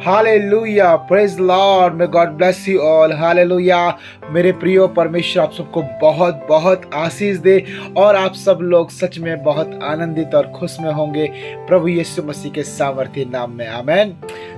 Hallelujah, praise Lord, may God bless you all. Hallelujah. मेरे प्रियो, परमेश्वर आप सबको बहुत बहुत आशीष दे और आप सब लोग सच में बहुत आनंदित और खुश में होंगे प्रभु यीशु मसीह के सामर्थ्य नाम में। आमेन।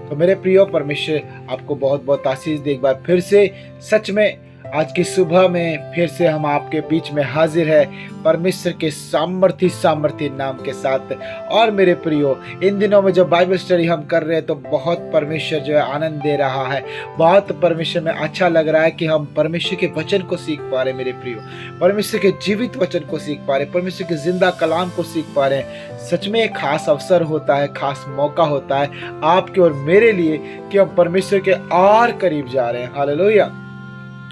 तो मेरे प्रियो, परमेश्वर आपको बहुत बहुत आशीष दे। एक बार फिर से सच में आज की सुबह में फिर से हम आपके बीच में हाजिर है परमेश्वर के सामर्थ्य नाम के साथ। और मेरे प्रियो, इन दिनों में जो बाइबल स्टडी हम कर रहे हैं तो बहुत परमेश्वर जो है आनंद दे रहा है। बहुत परमेश्वर में अच्छा लग रहा है कि हम परमेश्वर के वचन को सीख पा रहे हैं। मेरे प्रियो, परमेश्वर के जीवित वचन को सीख पा रहे हैं, परमेश्वर के जिंदा कलाम को सीख पा रहे हैं। सच में एक खास अवसर होता है, खास मौका होता है आपके और मेरे लिए कि हम परमेश्वर के और करीब जा रहे हैं। हालेलुया।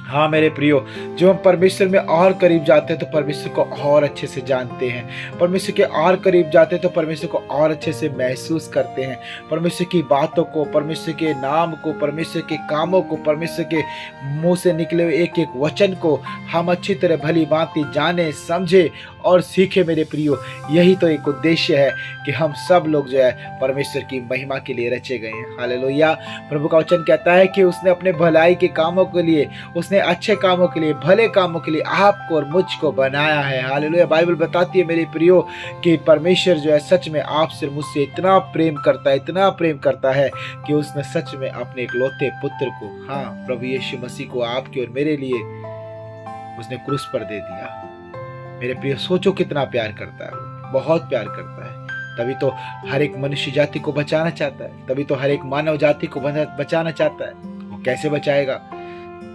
हाँ मेरे प्रियो, जो हम परमेश्वर में और करीब जाते हैं तो परमेश्वर को और अच्छे से जानते हैं। परमेश्वर के और करीब जाते हैं तो परमेश्वर को और अच्छे से महसूस करते हैं। परमेश्वर की बातों को, परमेश्वर के नाम को, परमेश्वर के कामों को, परमेश्वर के मुंह से निकले हुए एक एक वचन को हम अच्छी तरह भली भांति जाने, समझे और सीखे। मेरे प्रियो, यही तो एक उद्देश्य है कि हम सब लोग जो है परमेश्वर की महिमा के लिए रचे गए हैं। हालेलुया। प्रभु का वचन कहता है कि उसने अपने भलाई के कामों के लिए, उसने अच्छे कामों के लिए, भले कामों के लिए आपको और मुझको बनाया है। हालेलुया। बाइबल बताती है मेरे प्रियो कि परमेश्वर जो है सच में आपसे मुझसे इतना प्रेम करता है, इतना प्रेम करता है कि उसने सच में अपने इकलौते पुत्र को, हाँ प्रभु यीशु मसीह को आपके और मेरे लिए उसने क्रूस पर दे दिया। मेरे प्रिय, सोचो कितना प्यार करता है वो, बहुत प्यार करता है। तभी तो हर एक मनुष्य जाति को बचाना चाहता है, तभी तो हर एक मानव जाति को बचाना चाहता है। वो कैसे बचाएगा?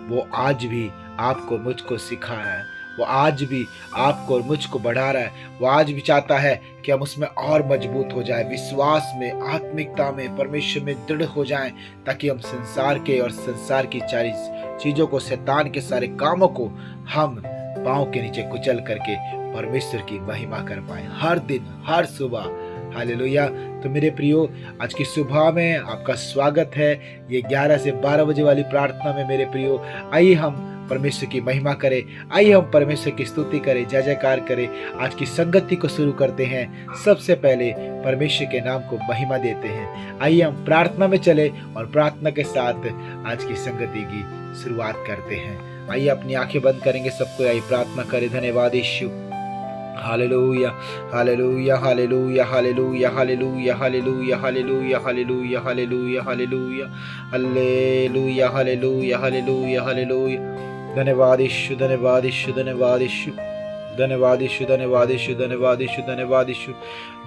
वो आज भी आपको मुझको सिखा रहा है, वो आज भी आपको और मुझको बढ़ा रहा है। वो आज भी चाहता है कि हम उसमें और मजबूत हो जाए, विश्वास में, आत्मिकता में, परमेश्वर में दृढ़ हो जाएं, ताकि हम संसार के और संसार की सारी चीजों को, शैतान के सारे कामों को हम पांव के नीचे कुचल करके परमेश्वर की महिमा कर पाए हर दिन, हर सुबह। हालेलुया। तो मेरे प्रियो, आज की सुबह में आपका स्वागत है ये 11 से 12 बजे वाली प्रार्थना में। मेरे प्रियो, आइए हम परमेश्वर की महिमा करें, आइए हम परमेश्वर की स्तुति करें, जय जयकार करें। आज की संगति को शुरू करते हैं। सबसे पहले परमेश्वर के नाम को महिमा देते हैं। आइए हम प्रार्थना में चले और प्रार्थना के साथ आज की संगति की शुरुआत करते हैं। आइए अपनी आंखें बंद करेंगे सबको, आइए प्रार्थना करें। धन्यवाद Yeshu. Hallelujah, hallelujah, hallelujah, hallelujah, hallelujah, hallelujah, hallelujah, hallelujah, hallelujah, hallelujah, hallelujah, hallelujah, hallelujah, hallelujah. धन्यवाद यीशु, धन्यवाद यीशु, धन्यवाद यीशु, धन्यवाद यीशु, धन्यवाद यीशु, धन्यवाद यीशु, धन्यवाद यीशु।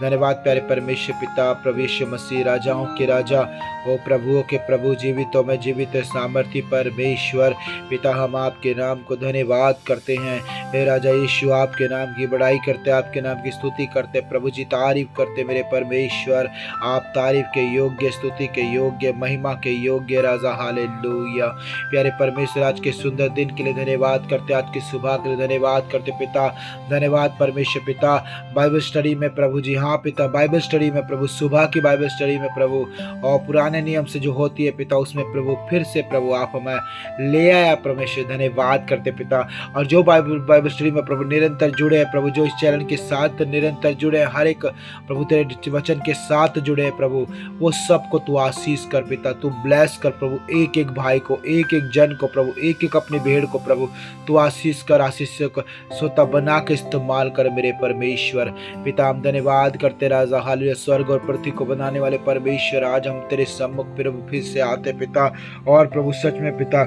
धन्यवाद प्यारे परमेश्वर पिता, प्रभु यीशु मसीह, राजाओं के राजा, ओ प्रभुओं के प्रभु, जीवितों में जीवित, सामर्थ्य परमेश्वर पिता, हम आपके नाम को धन्यवाद करते हैं। हे राजा यीशु, आपके नाम की बड़ाई करते, आपके नाम की स्तुति करते, प्रभु जी तारीफ करते। मेरे परमेश्वर, आप तारीफ के योग्य, स्तुति के योग्य, महिमा के योग्य राजा। हालेलुया। प्यारे परमेश्वर, आज के सुंदर दिन के लिए धन्यवाद करते, आज की सुबह के लिए धन्यवाद करते पिता। धन्यवाद परमेश्वर पिता। बाइबल स्टडी में प्रभु जी, हाँ पिता, बाइबल स्टडी में प्रभु, सुबह की बाइबल स्टडी में प्रभु, और पुराने नियम से जो होती है पिता, उसमें प्रभु फिर से प्रभु आप हमें ले आया परमेश्वर। धन्यवाद करते पिता। और जो बाइबल स्टडी में प्रभु निरंतर जुड़े हैं प्रभु, जो इस चैनल के साथ निरंतर जुड़े हैं, हर एक प्रभु तेरे वचन के साथ जुड़े हैं प्रभु, वो सबको तू आशीष कर पिता, तू ब्लेस कर प्रभु। एक एक भाई को, एक एक जन को प्रभु, एक एक अपनी भेड़ को प्रभु तू आशीष कर, आशीष को सोता बना के इस्तेमाल कर मेरे परमेश्वर पिता। हम धन्यवाद करते राजा। हालेलुया। स्वर्ग और पृथ्वी को बनाने वाले परमेश्वर, आज हम तेरे सम्मुख प्रभु फिर से आते पिता। और प्रभु सच में पिता,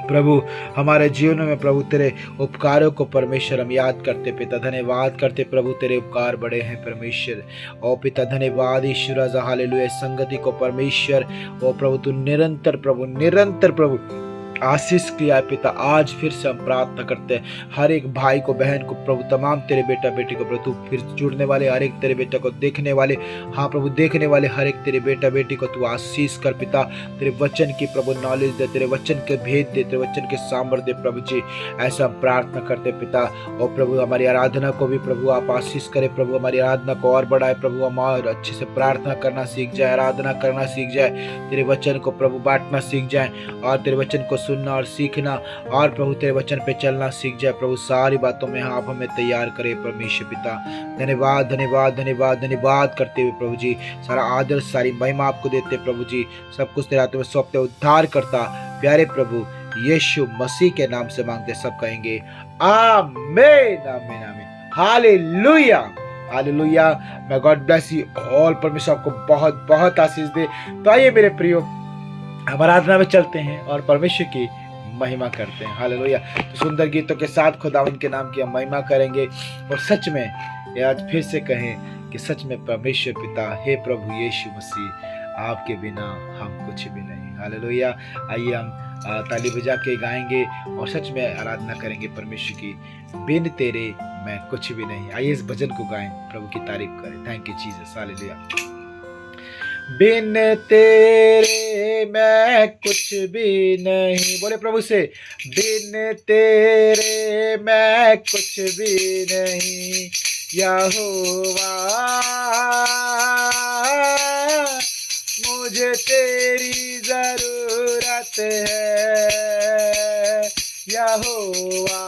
प्रभु हमारे जीवन में प्रभु तेरे उपकारों को परमेश्वर हम याद करते पिता। धन्यवाद करते प्रभु, तेरे उपकार बड़े हैं परमेश्वर। ओ पिता धन्यवाद ईश्वर राजा। हालेलुया। संगति को परमेश्वर, ओ प्रभु तू निरंतर प्रभु आशीष किया पिता। आज फिर से हम प्रार्थना करते हैं हर एक भाई को, बहन को प्रभु, तमाम तेरे बेटा बेटी को प्रभु, तू फिर जुड़ने वाले हर एक तेरे बेटा को, देखने वाले, हाँ प्रभु देखने वाले हर एक तेरे बेटा बेटी को तू आशीष कर पिता। तेरे वचन की प्रभु नॉलेज दे, तेरे वचन के भेद दे, तेरे वचन के सामर्थ्य दे प्रभु जी। ऐसा हम प्रार्थना करते पिता। और प्रभु हमारी आराधना को भी प्रभु आप आशीष करें प्रभु, हमारी आराधना को और बढ़ाए प्रभु, हम और अच्छे से प्रार्थना करना सीख जाए, आराधना करना सीख जाए, तेरे वचन को प्रभु बांटना सीख जाए और तेरे वचन को सुनना और सीखना और प्रभु तेरे वचन पे चलना सीख जाए प्रभु। सारी बातों में आप हमें तैयार करें परमेश्वर पिता। धन्यवाद धन्यवाद धन्यवाद धन्यवाद करते हुए प्रभु जी, सारा आदर सारी महिमा आपको देते प्रभु जी। सब कुछ तेरे हाथों में सौंपते, उद्धार करता प्यारे प्रभु यीशु मसीह के नाम से मांगते, सब कहेंगे आमीन आमीन आमीन। Hallelujah hallelujah. मैं गॉड ब्लेस यू ऑल। परमेश्वर आपको बहुत बहुत आशीष दे। तो आइए मेरे प्रियो, हम आराधना में चलते हैं और परमेश्वर की महिमा करते हैं। हालेलुया। तो सुंदर गीतों के साथ खुदावंद के नाम की हम महिमा करेंगे और सच में ये आज फिर से कहें कि सच में परमेश्वर पिता, हे प्रभु यीशु मसीह, आपके बिना हम कुछ भी नहीं। हालेलुया। आइए हम ताली बजा के गाएंगे और सच में आराधना करेंगे परमेश्वर की। बिन तेरे मैं कुछ भी नहीं। आइए इस भजन को गाएं, प्रभु की तारीफ करें। Thank you Jesus. हालेलुया। बिन तेरे मैं कुछ भी नहीं, बोले प्रभु से, बिन तेरे मैं कुछ भी नहीं। यहोवा मुझे तेरी जरूरत है। यहोवा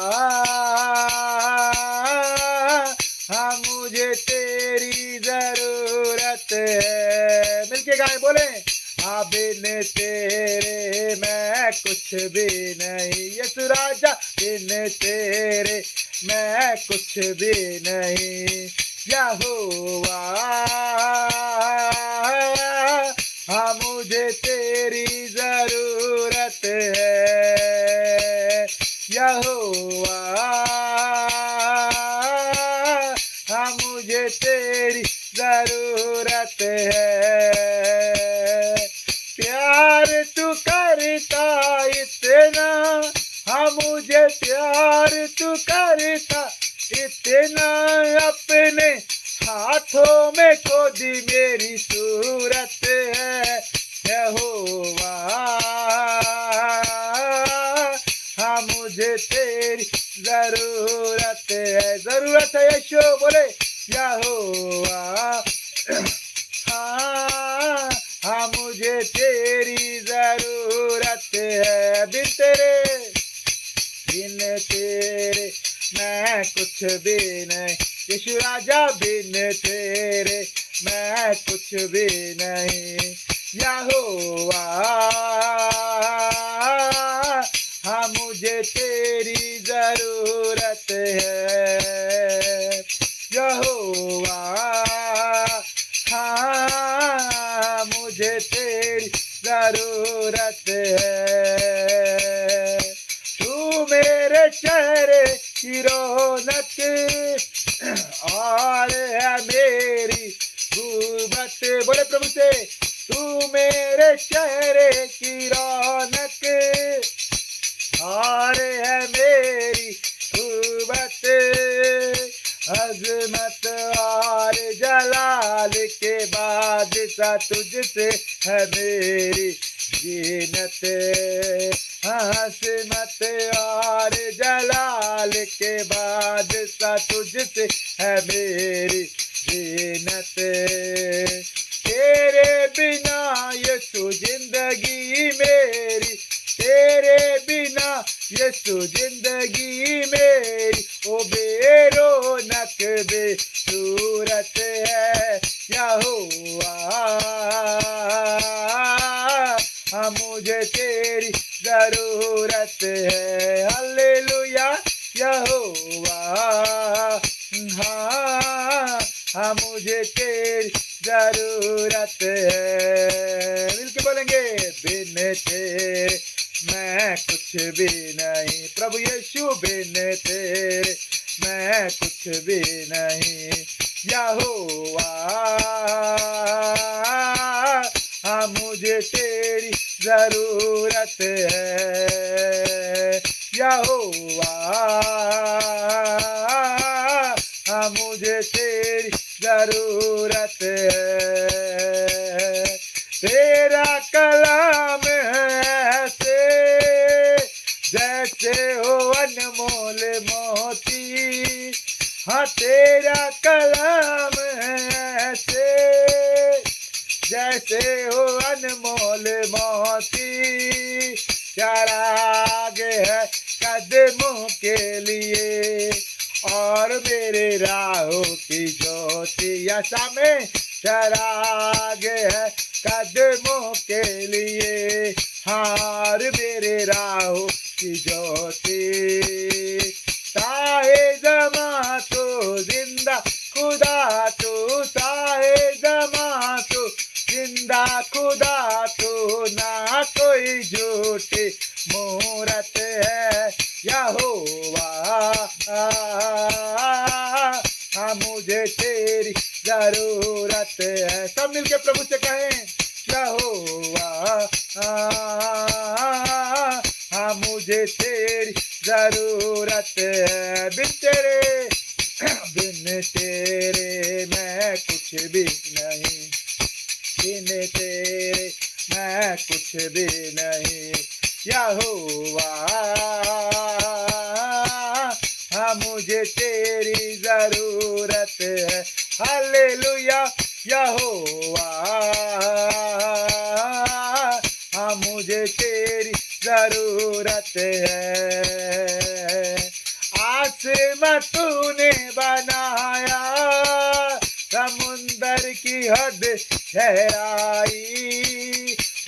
हाँ मुझे तेरी जरूरत है। मिलके गाएं, बोले, हाँ बिन तेरे मैं कुछ भी नहीं। यीशु राजा, बिन तेरे मैं कुछ भी नहीं। यहोवा हाँ मुझे तेरी जरूरत है। यहोवा हाँ मुझे तेरी जरूरत है। प्यार तू करता इतना, हाँ मुझे प्यार तू करता इतना, अपने हाथों में खोदी मेरी सूरत है। यहोवा हाँ मुझे तेरी जरूरत है। जरूरत है यीशु, बोले यहोवा हाँ मुझे तेरी जरूरत है। बिन तेरे मैं कुछ भी नहीं। यीशु राजा, बिन तेरे मैं कुछ भी नहीं। यहोवा हाँ मुझे तेरी जरूरत है। यहोवा हाँ मुझे तेरी जरूरत है। तू मेरे चेहरे की रौनक और है मेरी गुर्बत, बोले प्रभु से, तू मेरे चेहरे की रौनक और है मेरी गुर्बत। अजमत और जलाल के बाद सा तुझसे है मेरी जीनत। अजमत और जलाल के बाद सा तुझसे है मेरी जीनत। तेरे बिना यीशु जिंदगी मेरी, तेरे बिना यीशु जिंदगी मेरी ओ बेरोनक बेसूरत है। यहोवा मुझे तेरी जरूरत है। हालेलुया। यहोवा हाँ मुझे तेरी जरूरत है। मिलके बोलेंगे, बिन तेरे मैं कुछ भी नहीं। प्रभु यीशु, बिन तेरे मैं कुछ भी नहीं। यहोवा हाँ मुझे तेरी जरूरत है। यहोवा हाँ मुझे तेरी जरूरत है। तेरा कलाम है ऐसे जैसे हो अनमोल मोती। हाँ तेरा कलाम है ऐसे जैसे हो अनमोल मोती। प्यारा राहों की ज्योति, यशा में चराग है कदमों के लिए, हार मेरे राहों की ज्योति। साहे जमा तो जिंदा खुदा तो, साहे जमा तो जिंदा खुदा तो, ना कोई झूठी मूरत है यहोवा। मुझे तेरी जरूरत है। सब मिलके प्रभु से कहें यहोवा, मुझे तेरी जरूरत है। बिन तेरे मैं कुछ भी नहीं, बिन तेरे मैं कुछ भी नहीं यहोवा। मुझे तेरी जरूरत है। हालेलुया यहोवा, मुझे तेरी जरूरत है। आसमां तूने बनाया, समुंदर की हद ठहराई,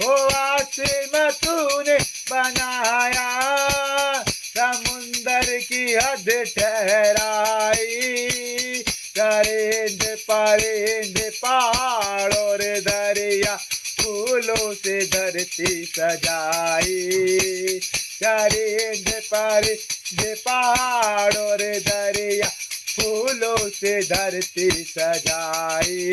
हो आसमां तूने बनाया, समुंदर की हद ठहराई। करेंद परेंद पहाड़ और दरिया, फूलों से धरती सजाई। करेंद परेंद पहाड़ और दरिया, फूलों से धरती सजाई।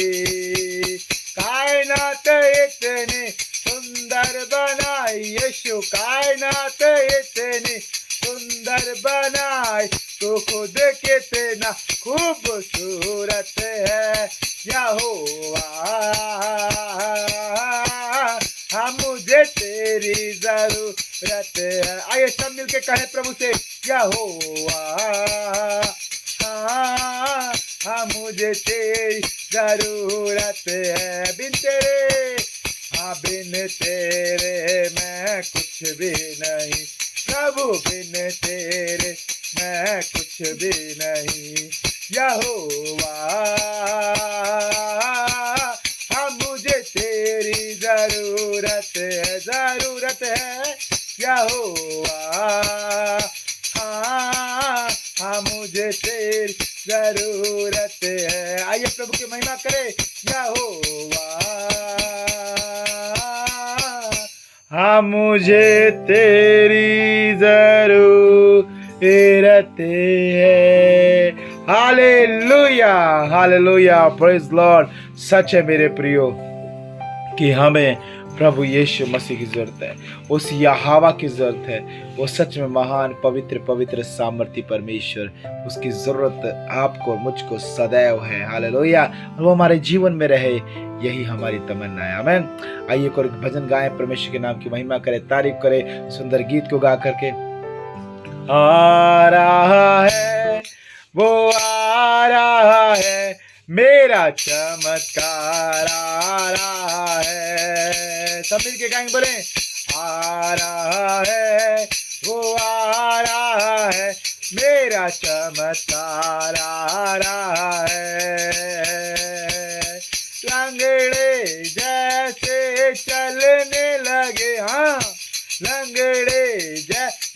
कायनात इतनी सुंदर बनाई यीशु, कायनात इतनी सुंदर बनाई, तो खुद कितना खूबसूरत है यहोवा। मुझे तेरी जरूरत है। आइए सब मिलके कहें प्रभु से यहोवा, मुझे तेरी जरूरत है। बिन तेरे मैं कुछ भी नहीं प्रभु, बिन तेरे मैं कुछ भी नहीं यहोवा। मुझे तेरी जरूरत है, जरूरत है यहोवा। मुझे तेरी जरूरत है। आइए प्रभु की महिमा करें यहोवा। मुझे तेरी जरूरत है। Hallelujah hallelujah, praise Lord. सच है मेरे प्रियो कि हमें प्रभु यीशु मसीह की जरूरत है, उस यहोवा की जरूरत है। वो सच में महान पवित्र पवित्र सामर्थी परमेश्वर, उसकी जरूरत आपको और मुझको सदैव है। हालेलुया, और वो हमारे जीवन में रहे, यही हमारी तमन्ना है। आमीन। आइए कोई भजन गाएं, परमेश्वर के नाम की महिमा करें, तारीफ करें सुंदर गीत को गा करके। आ रहा है वो, आ रहा है मेरा चमत्कार, आ रहा है। सब मिलके गाएंगे, बोले आ रहा है वो, आ रहा है मेरा चमत्कार, आ रहा है। लंगड़े जैसे चलने लगे, हाँ लंगड़े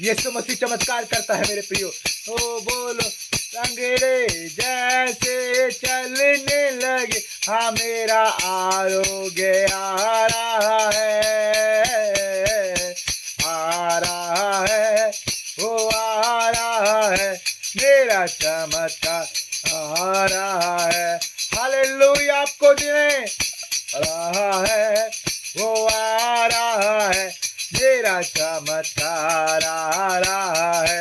यीशु मसीह चमत्कार करता है मेरे प्रियो। ओ बोलो, लंगड़े जैसे चलने लगे, हाँ मेरा आरोग्य आ रहा है, आ रहा है वो, आ रहा है मेरा चमत्कार, आ रहा है। हालेलुया, आपको देने रहा है वो, आ रहा है मेरा चमत्कार, आ रहा है।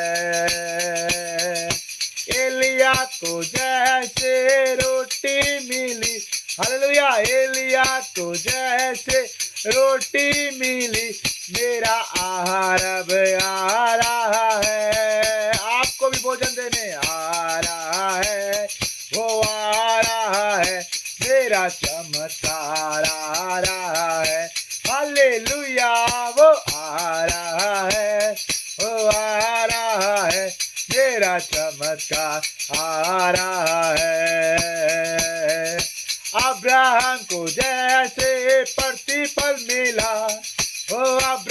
एलिया को जैसे रोटी मिली, हालेलुया, एलिया को जैसे रोटी मिली, मेरा आहार अब आ रहा है। आपको भी भोजन देने आ रहा है वो, आ रहा है मेरा चमत्कार, आ रहा है। हालेलुया, वो आ रहा है, वो आ रहा है मेरा चमत्कार, आ रहा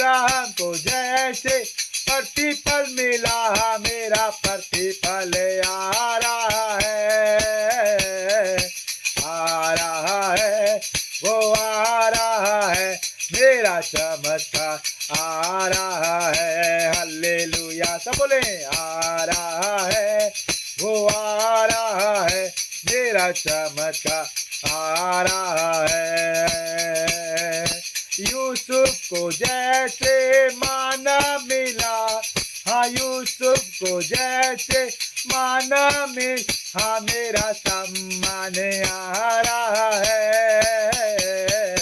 अब्राहम को जैसे प्रतिफल मिला, मेरा प्रतिफल आ रहा है, आ रहा है, वो आ रहा है, मेरा चमत्कार आ रहा है। हालेलुया, सब बोले आ रहा है, वो आ रहा है, मेरा चमत्कार आ रहा है। यूसुफ को जैसे माना मिला, हाँ यूसुफ को जैसे माना मिल, हाँ मेरा सम्मान आ रहा है,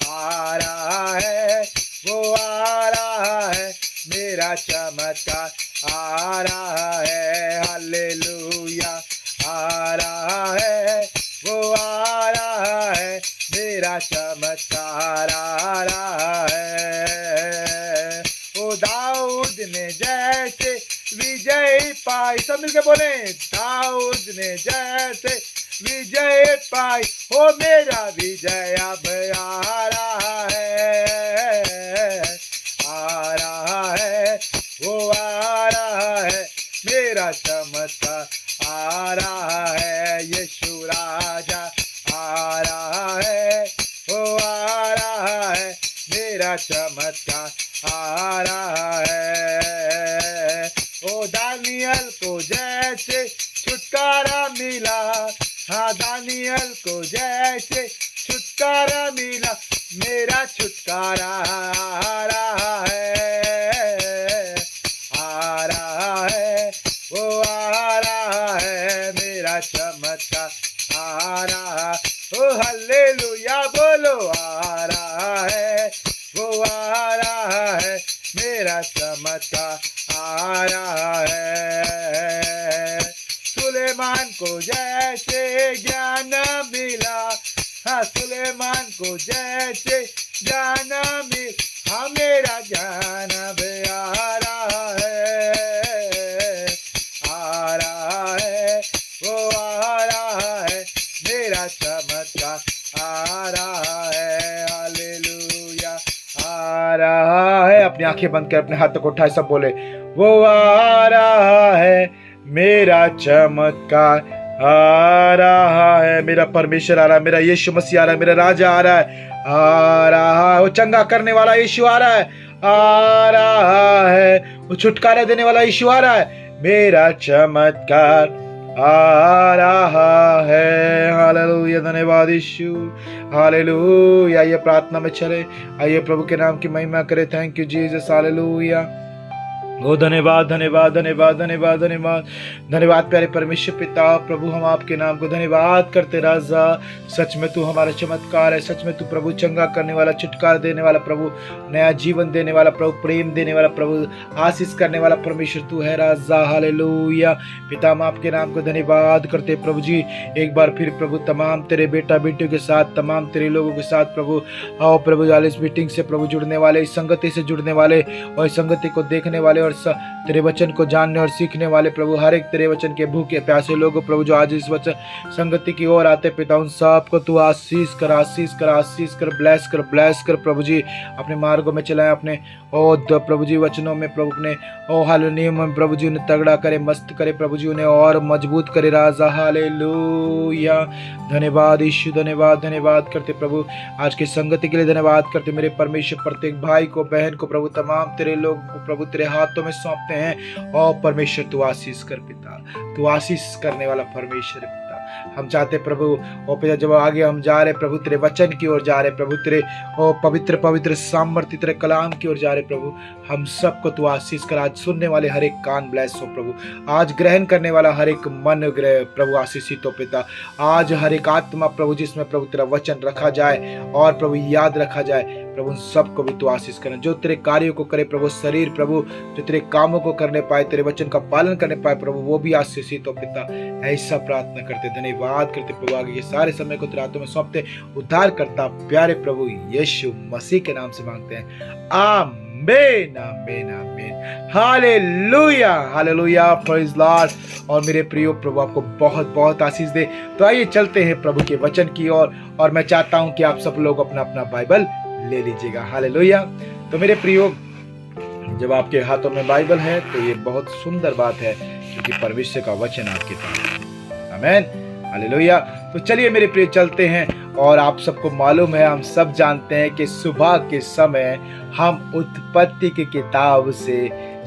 आ रहा है, वो आ रहा है, मेरा चमत्कार आ रहा है। हालेलुया, आ रहा है, वो आ रहा है, मेरा चमत्कार आ रहा है। ओ दाऊद ने जैसे विजय पाई, सब मिलके बोले दाऊद ने जैसे विजय पाई, ओ मेरा विजय अब आ रहा है, आ रहा है, वो आ रहा है, मेरा चमत्कार आ रहा है। यीशु राजा आ रहा है, वो आ रहा है, मेरा चमत्कार आ रहा है। ओ दानियल को जैसे छुटकारा मिला, हाँ दानियल को जैसे छुटकारा मिला, मेरा छुटकारा आ रहा है, आ रहा है, वो आ रहा है, मेरा चमत्कार आ रहा। ओ हालेलुया बोलो आ रहा है, वो आ रहा है, मेरा चमत्कार आ रहा है। सुलेमान को जैसे ज्ञान मिला, हाँ सुलेमान को जैसे ज्ञान मिल, हाँ मेरा ज्ञान भी आ रहा है, आ रहा है, वो आ रहा है, मेरा चमत्कार आ रहा है। हालेलुया, आ रहा है। अपनी आंखें बंद कर अपने हाथों को उठाए, सब बोले वो आ रहा है, मेरा चमत्कार आ रहा है, मेरा परमेश्वर आ रहा है, मेरा यीशु मसीह आ रहा है, मेरा राजा आ रहा है, आ रहा है, वो चंगा करने वाला यीशु आ रहा है, आ रहा है, वो छुटकारा देने वाला यीशु आ रहा है, मेरा चमत्कार आ रहा है। हालेलुया, धन्यवाद यीशु, हालेलुया। आइए प्रार्थना में चले, आइए प्रभु के नाम की महिमा करें। Thank you Jesus, hallelujah. ओ धन्यवाद धन्यवाद धन्यवाद धन्यवाद धन्यवाद धन्यवाद प्यारे परमेश्वर पिता प्रभु, हम आपके नाम को धन्यवाद करते राजा। सच में तू हमारा चमत्कार है, सच में तू प्रभु चंगा करने वाला, छुटकारा देने वाला प्रभु, नया जीवन देने वाला प्रभु, प्रेम देने वाला प्रभु, आशीष करने वाला परमेश्वर तू है राजा। हालेलुया पिता, हम आपके नाम को धन्यवाद करते प्रभु जी। एक बार फिर प्रभु तमाम तेरे बेटा बेटियों के साथ, तमाम तेरे लोगों के साथ प्रभु, आओ प्रभु इस मीटिंग से प्रभु जुड़ने वाले, इस संगति से जुड़ने वाले और इस संगति को देखने वाले और तेरे वचन को जानने और सीखने वाले प्रभु, हर एक तेरे वचन के भूखे प्यासे लोग प्रभु जो आज इस वचन संगति की ओर आते पिता, उन सबको तू आशीष कर, आशीष कर, आशीष कर, ब्लेस कर प्रभु जी। अपने मार्गों में चलाए, अपने प्रभु जी वचनों में प्रभु अपने हालेलुया में प्रभु जी उन्हें तगड़ा करे, मस्त करे प्रभु जी, उन्हें और मजबूत करे राजा। हालेलुया, धन्यवाद यीशु, धन्यवाद धन्यवाद करते प्रभु आज की संगति के लिए, धन्यवाद करते मेरे परमेश्वर। प्रत्येक भाई को, बहन को प्रभु, तमाम तेरे लोग को प्रभु तेरे हाथों में सौंपते हैं। और परमेश्वर तू आशीष कर पिता, तू आशीष करने वाला परमेश्वर पिता। हम चाहते प्रभु ओ पिता, जब आगे हम जा रहे प्रभु तेरे वचन की ओर जा रहे प्रभु, तेरे ओ पवित्र पवित्र सामर्थ्य तेरे कलाम की ओर जा रहे प्रभु, हम सबको तू आशीष कर। आज सुनने वाले हर एक कान ब्लेस हो प्रभु, आज ग्रहण करने वाला हर एक मन ग्रह प्रभु आशीषित हो पिता। आज हर एक आत्मा प्रभु जिसमें प्रभु तेरा वचन रखा जाए और प्रभु याद रखा जाए प्रभु, उन सबको भी तू आशीष करना। जो तेरे कार्यों को करे प्रभु, शरीर प्रभु जो तेरे कामों को करने पाए, तेरे वचन का पालन करने पाए प्रभु, वो भी आशीषित हो पिता। ऐसा प्रार्थना करते, धन्यवाद करते प्रभु। आगे के सारे समय को तेरे हाथों में सौंपते, उद्धार करता प्यारे प्रभु यीशु मसीह के नाम से मांगते हैं, आमीन आमीन आमीन। Hallelujah hallelujah, praise Lord. और मेरे प्रियो प्रभु आपको बहुत बहुत आशीष दे। तो आइए चलते हैं प्रभु के वचन की ओर, और मैं चाहता हूं कि आप सब लोग अपना अपना बाइबल ले लीजिएगा। हालेलुया। तो मेरे प्रियो, जब आपके हाथों में बाइबल है तो ये बहुत सुंदर बात है, क्योंकि परमेश्वर का वचन आपके पास है। आमीन, हालेलुया। तो चलिए मेरे प्रिय चलते हैं। और आप सबको मालूम है, हम सब जानते हैं कि सुबह के समय हम उत्पत्ति की किताब से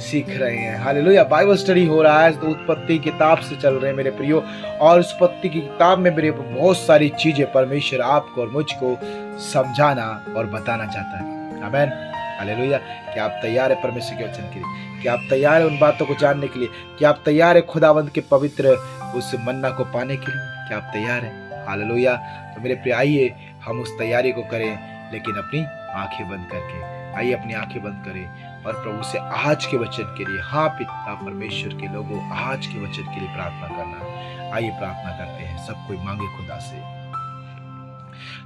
सीख रहे हैं। हालेलुया, बाइबल स्टडी हो रहा है, तो उत्पत्ति की किताब से चल रहे हैं मेरे प्रियो। और उस उत्पत्ति की किताब में मेरे बहुत सारी चीजें परमेश्वर आपको और मुझको समझाना और बताना चाहता है। आमीन, हालेलुया। क्या आप तैयार है परमेश्वर के वचन के लिए? क्या आप तैयार है उन बातों को जानने के लिए? क्या आप तैयार है खुदावंद के पवित्र उस मन्ना को पाने के लिए? क्या आप तैयार हैं? हालेलुया। तो मेरे प्रिय, आइए हम उस तैयारी को करें, लेकिन अपनी आंखें बंद करके। आइए अपनी आंखें बंद करें और प्रभु से आज के वचन के लिए, हाँ पिता परमेश्वर के लोगों, आज के वचन के लिए प्रार्थना करना। आइए प्रार्थना करते हैं, सब कोई मांगे खुदा से।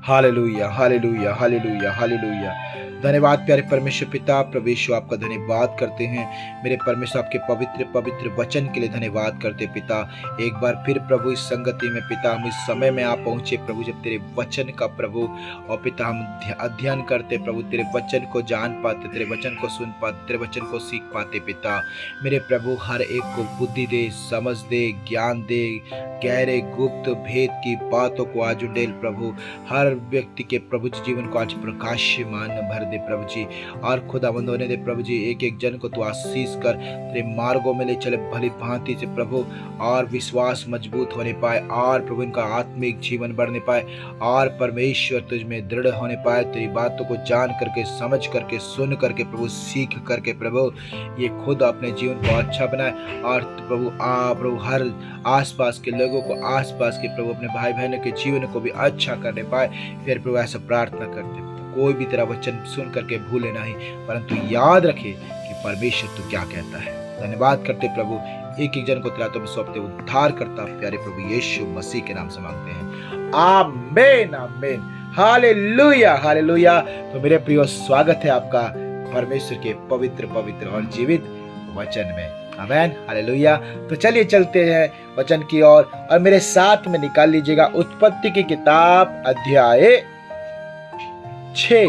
Hallelujah, hallelujah, hallelujah, hallelujah. धन्यवाद प्यारे परमेश्वर पिता, प्रभु यीशु आपका धन्यवाद करते हैं। मेरे परमेश्वर आपके पवित्र पवित्र वचन के लिए धन्यवाद करते पिता। एक बार फिर प्रभु इस संगति में पिता, हम इस समय में आप पहुंचे प्रभु, जब तेरे वचन का प्रभु और पिता हम अध्ययन करते प्रभु, तेरे वचन को जान पाते, तेरे वचन को सुन पाते, तेरे वचन को सीख पाते पिता। मेरे प्रभु हर एक को बुद्धि दे, समझ दे, ज्ञान दे, गहरे गुप्त भेद की बातों को आज उंडेल प्रभु। हर व्यक्ति के प्रभु जी जीवन को आज प्रकाशमान भर दे प्रभु जी। और खुदाबंद होने दे प्रभु जी, एक एक जन को तू आशीष कर, तेरे मार्गों में ले चले भली भांति से प्रभु। और विश्वास मजबूत होने पाए, और प्रभु इनका आत्मिक जीवन बढ़ने पाए, और परमेश्वर तुझ में दृढ़ होने पाए। तेरी बातों को जान करके, समझ करके, सुन करके प्रभु, सीख करके प्रभु, ये खुद अपने जीवन को अच्छा बनाए। और प्रभु हर आसपास के लोगों को, आसपास के प्रभु अपने भाई बहनों के जीवन को भी अच्छा करने पाए। फिर प्रभु ऐसा प्रार्थना करते, कोई भी तेरा वचन सुन करके भूले नहीं, परंतु याद रखे कि परमेश्वर तू क्या कहता है। धन्यवाद करते प्रभु, एक एक जन को तेरे हाथों में सौंपते, उद्धार करता प्यारे प्रभु यीशु मसीह के नाम से मांगते हैं, आमीन, आमीन, हालेलुया, हालेलुया। तो मेरे प्रियो, स्वागत है आपका परमेश्वर के पवित्र पवित्र और जीवित वचन में। आमीन, हालेलुया। तो चलिए चलते हैं वचन की ओर, और मेरे साथ में निकाल लीजिएगा उत्पत्ति की किताब अध्याय 6।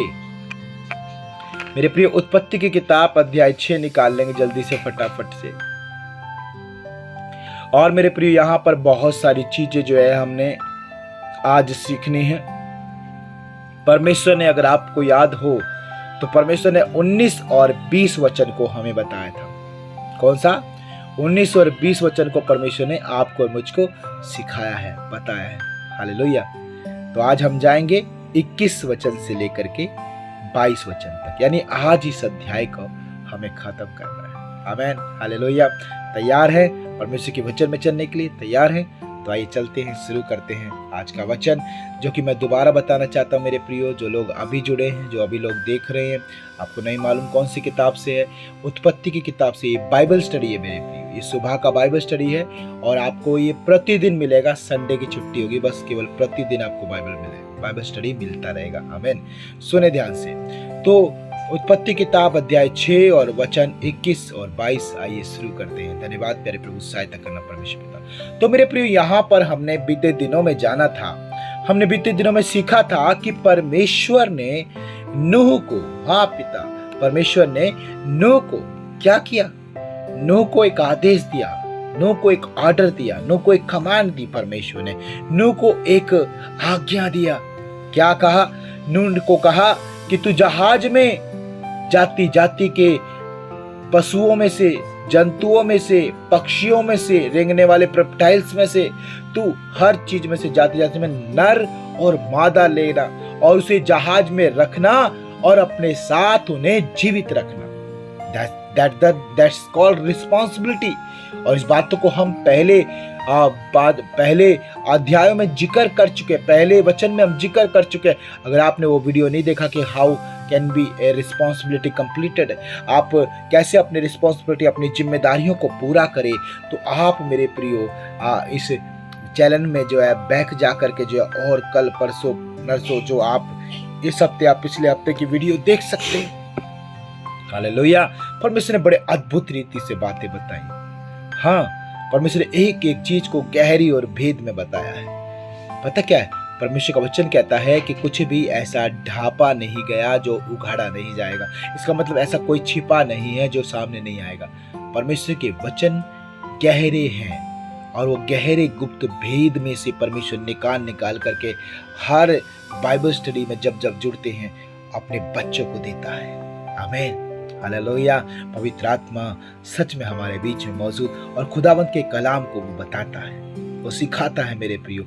मेरे प्रिय, उत्पत्ति की किताब अध्याय 6 निकाल लेंगे जल्दी से, फटाफट से। और मेरे प्रिय, यहां पर बहुत सारी चीजें जो है हमने आज सीखनी है। परमेश्वर ने, अगर आपको याद हो तो परमेश्वर ने 19 और 20 वचन को हमें बताया था। कौन सा? 19 और 20 वचन को परमेश्वर ने आपको और मुझको सिखाया है, बताया है। हालेलुया। तो आज हम जाएंगे 21 वचन से लेकर के 22 वचन तक, यानी आज इस अध्याय को हमें खत्म करना है। आमीन, हालेलुया। तैयार है परमेश्वर के वचन में चलने के लिए? तैयार है? तो आइए चलते हैं, शुरू करते हैं आज का वचन, जो कि मैं दोबारा बताना चाहता हूँ मेरे प्रियो, जो लोग अभी जुड़े हैं, जो अभी लोग देख रहे हैं, आपको नहीं मालूम कौन सी किताब से है, उत्पत्ति की किताब से। ये बाइबल स्टडी है मेरे प्रियो, ये सुबह का बाइबल स्टडी है, और आपको ये प्रतिदिन मिलेगा। संडे की छुट्टी होगी बस, केवल प्रतिदिन आपको बाइबल मिलेगा, बाइबल स्टडी मिलता रहेगा। आमीन। सुने ध्यान से। तो उत्पत्ति किताब अध्याय 6 और वचन 21 और 22, आइए शुरू करते हैं। धन्यवाद प्यारे प्रभु, सहायता करना परमेश्वर पिता। तो मेरे प्रिय, यहाँ पर हमने बीते दिनों में जाना था, हमने बीते दिनों में सीखा था कि परमेश्वर ने नूह को, हाँ पिता, परमेश्वर ने नूह को क्या किया? नूह को एक आदेश दिया, नूह को एक ऑर्डर दिया, नूह को एक कमांड दी। परमेश्वर ने नूह को एक आज्ञा दिया। क्या कहा? नूह को कहा कि तू जहाज में जाति जाति के पशुओं में से, जंतुओं में से, पक्षियों में से, रेंगने वाले रेप्टाइल्स में से, तू हर चीज में से जाति जाति में नर और मादा लेना, और उसे जहाज में रखना, और अपने साथ उन्हें जीवित रखना। That's called responsibility। और इस बातों को हम पहले अध्यायों में जिक्र कर चुके, पहले वचन में हम जिक्र कर चुके। अगर आपने वो वीडियो नहीं देखा कि how can be a responsibility completed, आप कैसे अपनी रिस्पॉन्सिबिलिटी, अपनी जिम्मेदारियों को पूरा करें, तो आप मेरे प्रियो इस चैनल में जो है बैक जा करके जो है, और कल परसों नरसों जो आप इस हफ्ते, आप पिछले हफ्ते की वीडियो देख सकते हैं। हालेलुया। परमेश्वर ने बड़े अद्भुत रीति से बातें बताई। हाँ, परमेश्वर ने एक एक चीज को गहरी और भेद में बताया है। पता क्या है? परमेश्वर का वचन कहता है कि कुछ भी ऐसा ढापा नहीं गया जो उघाड़ा नहीं जाएगा। इसका मतलब ऐसा कोई छिपा नहीं है जो सामने नहीं आएगा। परमेश्वर के वचन गहरे हैं और वो गहरे गुप्त भेद में से परमेश्वर निकाल करके हर बाइबल स्टडी में जब जुड़ते हैं अपने बच्चों को देता है। आमीन, हालेलुया। पवित्र आत्मा सच में हमारे बीच में मौजूद और खुदावंत के कलाम को वो बताता है, वो सिखाता है। मेरे प्रियो,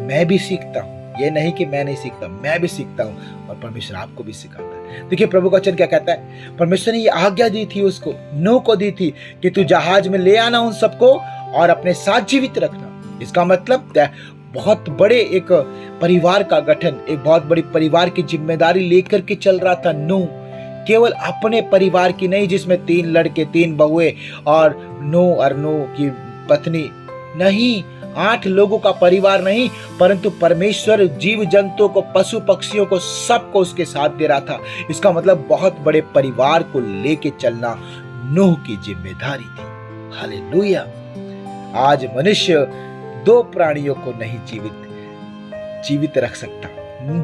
मैं भी सीखता हूँ, ये नहीं कि मैं नहीं सीखता, मैं भी सीखता हूँ और परमेश्वर आपको भी सिखाता है। देखिए प्रभु का वचन क्या कहता है। परमेश्वर ने ये आज्ञा दी थी उसको, नूह को दी थी कि तू जहाज में ले आना उन सबको और अपने साथ जीवित रखना। इसका मतलब बहुत बड़े एक परिवार का गठन, एक बहुत बड़ी परिवार की जिम्मेदारी लेकर के चल रहा था नूह। केवल अपने परिवार की नहीं जिसमें 3 लड़के 3 बहुए और नूह की पत्नी नहीं, 8 लोगों का परिवार नहीं, परंतु परमेश्वर जीव जंतुओं को, पशु पक्षियों को, सबको उसके साथ दे रहा था। इसका मतलब बहुत बड़े परिवार को लेके चलना नूह की जिम्मेदारी थी। हालेलुया। आज मनुष्य 2 प्राणियों को नहीं जीवित रख सकता,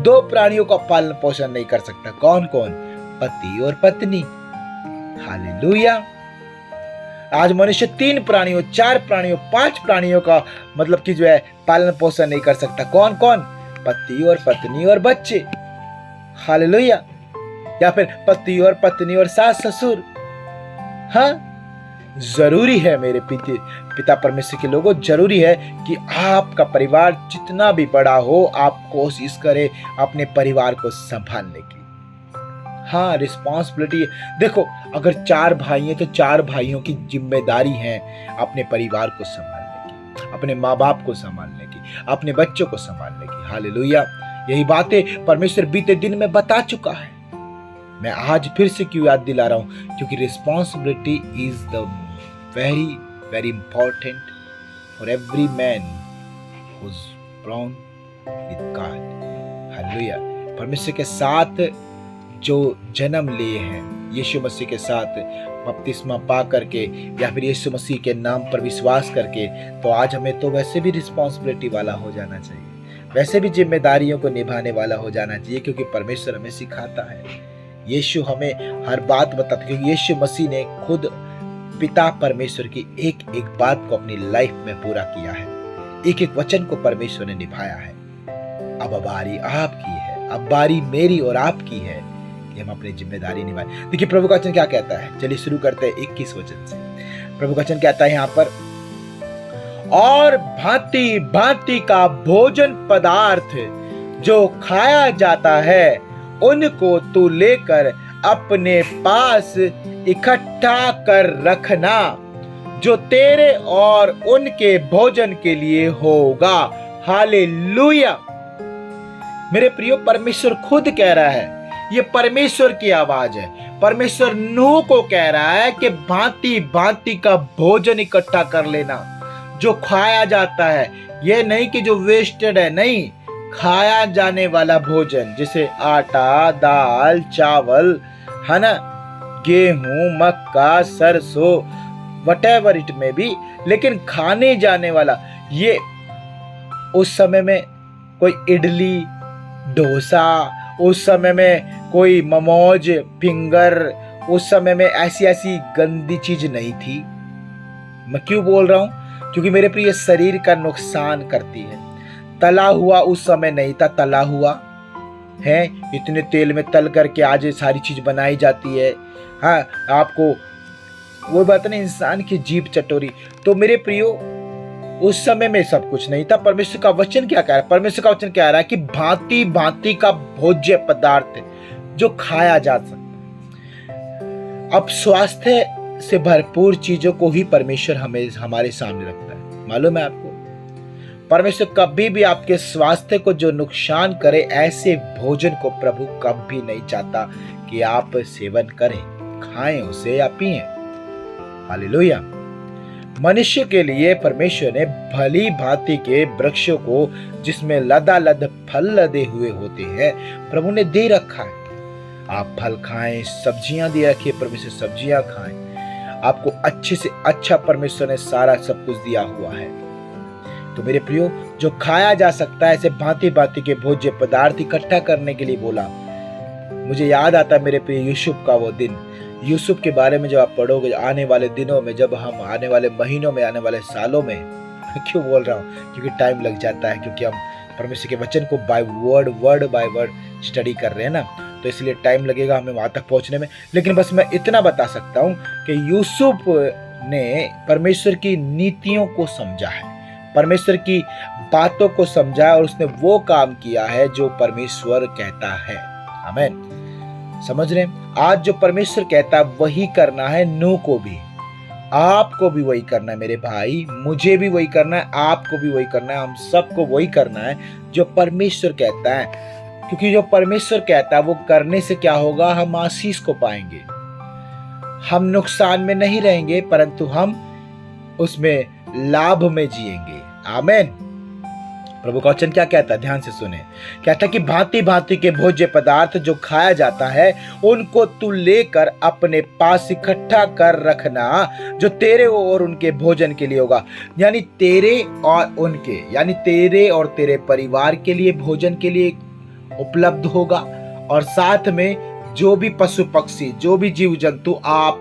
2 प्राणियों का पालन पोषण नहीं कर सकता। कौन कौन? पति और पत्नी। हालेलुया। आज मनुष्य 3 प्राणियों, 4 प्राणियों, 5 प्राणियों का मतलब कि जो है पालन पोषण नहीं कर सकता। कौन कौन? पति और पत्नी और बच्चे। हालेलुया। या फिर पति और पत्नी और सास ससुर। हाँ, जरूरी है मेरे पिता परमेश्वर के लोगों, जरूरी है कि आपका परिवार जितना भी बड़ा हो, आप कोशिश करें अपने परिवार को संभालने की। हाँ, रिस्पॉन्सिबिलिटी। देखो, अगर 4 भाई हैं तो 4 भाइयों की जिम्मेदारी है अपने परिवार को संभालने की, अपने माँ बाप को संभालने की, अपने बच्चों को संभालने की। हालेलुया। यही बातें परमेश्वर बीते दिन में बता चुका है। मैं आज फिर से क्यों याद दिला रहा हूं? क्योंकि responsibility is the very very important for every man who is born with God। Hallelujah. परमेश्वर के साथ जो जन्म लिए हैं, यीशु मसीह के साथ बपतिस्मा पा करके या फिर यीशु मसीह के नाम पर विश्वास करके, तो आज हमें तो वैसे भी रिस्पॉन्सिबिलिटी वाला हो जाना चाहिए, वैसे भी जिम्मेदारियों को निभाने वाला हो जाना चाहिए, क्योंकि परमेश्वर हमें सिखाता है। यीशु हमें हर बात बताता है, क्योंकि यीशु मसीह ने खुद पिता परमेश्वर की एक एक बात को अपनी लाइफ में पूरा किया है, एक एक वचन को परमेश्वर ने निभाया है। अब बारी आपकी है, अब बारी मेरी और आपकी है कि हम अपनी जिम्मेदारी निभाएं। देखिए प्रभु का वचन क्या कहता है, चलिए शुरू करते हैं 21 वचन से। प्रभु का वचन कहता है यहाँ पर, और भांति भांति का भोजन पदार्थ जो खाया जाता है उनको तू लेकर अपने पास इकट्ठा कर रखना, जो तेरे और उनके भोजन के लिए होगा। हालेलुया। मेरे प्रियो, परमेश्वर खुद कह रहा है, ये परमेश्वर की आवाज है। परमेश्वर नूह को कह रहा है कि भांति भांति का भोजन इकट्ठा कर लेना, जो खाया जाता है। ये नहीं कि जो वेस्टेड है, नहीं, खाया जाने वाला भोजन, जैसे आटा, दाल, चावल, है ना, गेहूं, मक्का, सरसों, व्हाटएवर इट में भी, लेकिन खाने जाने वाला। ये उस समय में कोई इडली, डोसा, उस समय में कोई मोमोज, फिंगर, उस समय में ऐसी गंदी चीज नहीं थी। मैं क्यों बोल रहा हूं? क्योंकि मेरे प्रिय शरीर का नुकसान करती है। तला हुआ उस समय नहीं था, तला हुआ है, इतने तेल में तल करके आज ये सारी चीज बनाई जाती है। हाँ, आपको वो बात नहीं, इंसान की जीभ चटोरी। तो मेरे प्रियो, उस समय में सब कुछ नहीं था। परमेश्वर का वचन क्या कह रहा है? परमेश्वर का वचन कह रहा है कि भांति भांति का भोज्य पदार्थ जो खाया जा सकता। अब स्वास्थ्य से भरपूर चीजों को ही परमेश्वर हमें हमारे सामने रखता है। मालूम है आपको, परमेश्वर कभी भी आपके स्वास्थ्य को जो नुकसान करे, ऐसे भोजन को प्रभु कभी नहीं चाहता कि आप सेवन करें, खाएं उसे या पिएं। हालेलुया। मनुष्य के लिए परमेश्वर ने भली भांति के वृक्षों को, जिसमें लदालद फल लदे हुए होते हैं, प्रभु ने दे रखा है। आप फल खाएं, सब्जियां दे रखी है, परमेश्वर सब्जियां खाएं। आपको अच्छे से अच्छा परमेश्वर ने सारा सब कुछ दिया हुआ है। तो मेरे प्रियो, जो खाया जा सकता है ऐसे भांति भांति के भोज्य पदार्थ इकट्ठा करने के लिए बोला। मुझे याद आता है मेरे प्रिय यूसुफ का वो दिन। यूसुफ के बारे में जब आप पढ़ोगे आने वाले दिनों में, जब हम आने वाले महीनों में, आने वाले सालों में क्यों बोल रहा हूँ, क्योंकि टाइम लग जाता है, क्योंकि हम परमेश्वर के वचन को वर्ड बाय वर्ड स्टडी कर रहे हैं ना, तो इसलिए टाइम लगेगा हमें वहां तक पहुंचने में। लेकिन बस मैं इतना बता सकता हूं कि यूसुफ ने परमेश्वर की नीतियों को समझा है, परमेश्वर की बातों को समझा है, और उसने वो काम किया है जो परमेश्वर कहता है। आमीन। समझ रहे हैं? आज जो परमेश्वर कहता है वही करना है। नूह को भी, आपको भी वही करना है मेरे भाई, मुझे भी वही करना है, आपको भी वही करना है, हम सबको वही करना है जो परमेश्वर कहता है। क्योंकि जो परमेश्वर कहता है वो करने से क्या होगा, हम आशीष को पाएंगे, हम नुकसान में नहीं रहेंगे, परंतु हम उसमें लाभ में जिएंगे। आमीन। प्रभु का वचन क्या कहता है, ध्यान से सुने। कहता है कि भांति भांति के भोज्य पदार्थ जो खाया जाता है उनको तू लेकर अपने पास इकट्ठा कर रखना, जो तेरे और उनके भोजन के लिए होगा। यानी तेरे और उनके, यानी तेरे और तेरे परिवार के लिए भोजन के लिए उपलब्ध होगा, और साथ में जो भी पशु पक्षी, जो भी जीव जंतु आप